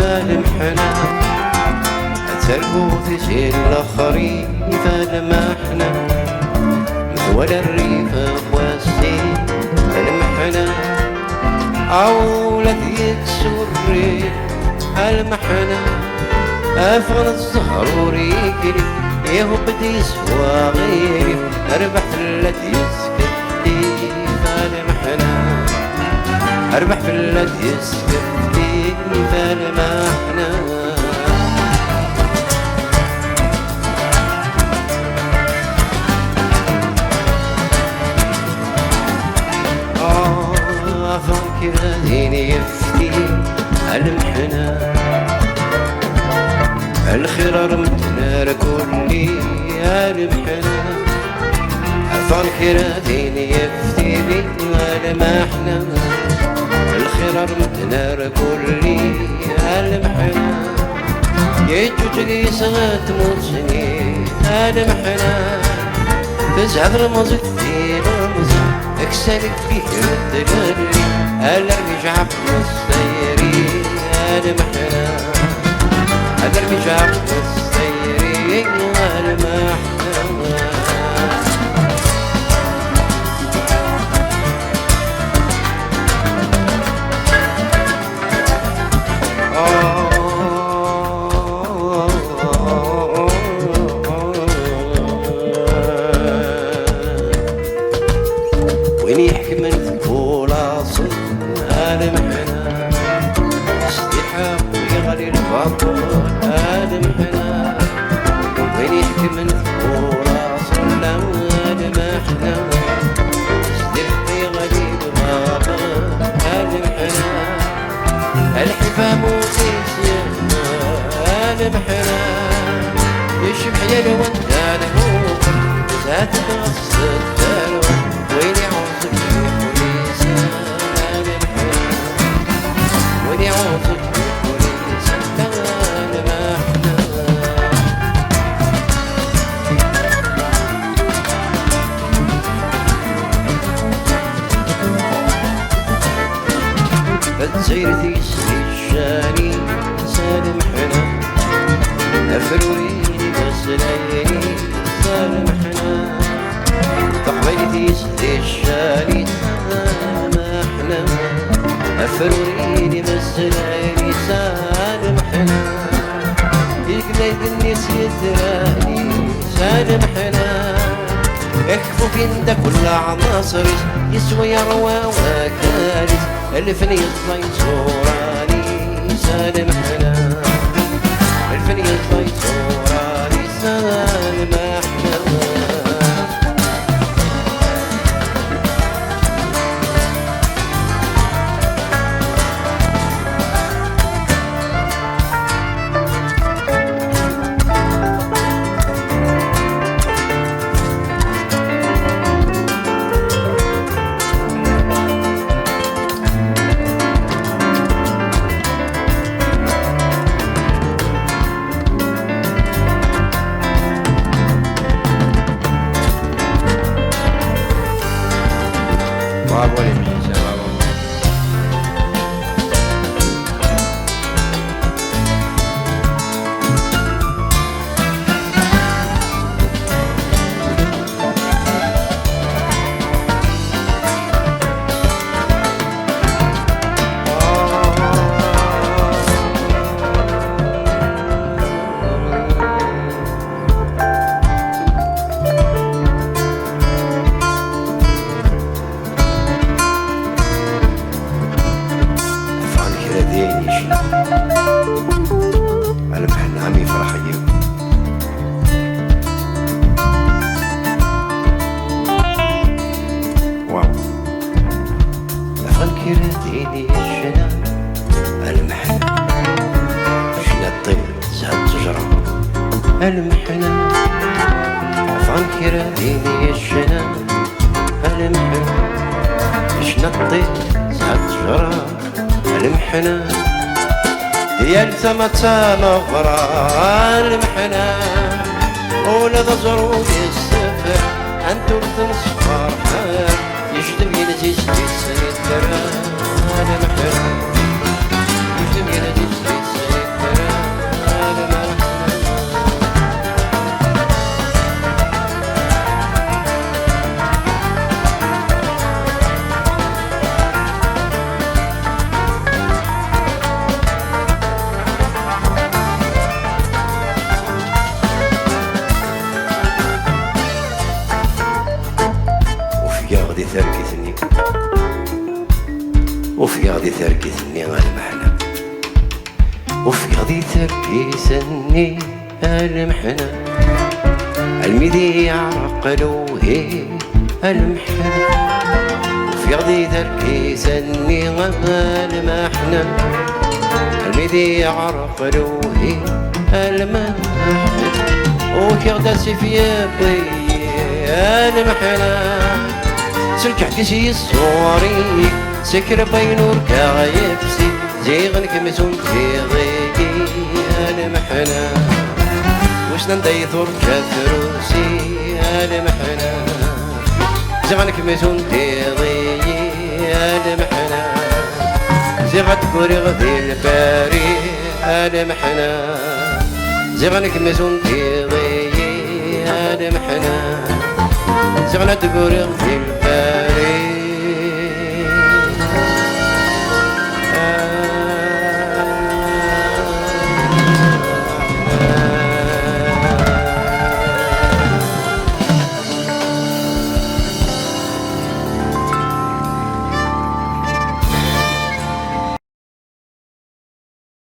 فالمحنة تربو في جيل الآخرين فالمحنة مثول الريف خواسي المحنة عولة يكسر الريف المحنة أفغن الزهر وريقلي يهبد يسوى غيري أربح في التي يسكتلي فالمحنة أربح في التي يسكتلي فالمحنة فانكر ديني يفتي المحنة الخرار متنار كلي المحنة فانكر ديني يفتي بي المحنة الخرار متنار كلي المحنة يجوج لي سغات موتني المحنة تزعف رمزك في رمزك اكسلك فيه الدلالي الارمي عبد السيري المحنة الارمي عبد السيري المحنة وين يحكمن ثقول أصل المحنة استحاب ويغلي الفضل المحنة وين يحكمن ثقول أصل المحنة استحاب ويغلي الفضل المحنة الحفام وتيسير المحنة يشبح يلوان دانه ذات تغص الدلوان وين يعوزك البوليس المحنة وين يعوزك البوليس المحنة فتسير تيسري الشاني سالمحنة أفروري بس ليلي سالمحنة تقبلتي سدي الشاني سالمحنة أفروري بس ليلي سالمحنة يقلي الناس يدراني سالمحنة اكفو فين دا كل عناصري يسوى يروى وكارث الفني يطلع صوراني سالمحنة الفني يطلع صوراني سالمحنة Bravo les musiciens, bravo. المحنة عمي فرح يوم واو فانكر ديني الشنا المحنة شنا الطير زاد تجرى المحنة فانكر ديني الشنا المحنة شنا الطير زاد تجرى المحنة يلتمت مغرى المحنة ولا ضجروا السفر أنتم تنصفر حال يجدم ينزيز في السنة المحنة يجدم ينزيز في السنة غادي تركزني المحنة وفي غادي تركزني المحنة الميدي يعرقلو هي المحنة وفي غادي تركزني المحنة الميدي يعرقلو هي المحنة وكي غدا سيفيا بي المحنة سلك حكيشي الصوري سكر بينور كغيبسي زيغن كمسون تيغيكي المحنة وش نديثور كفروسي المحنة زيغن كمسون تيغيكي المحنة زيغن تقوري غذي الباري المحنة زيغن كمسون تيغيكي المحنة زيغن تقوري غذي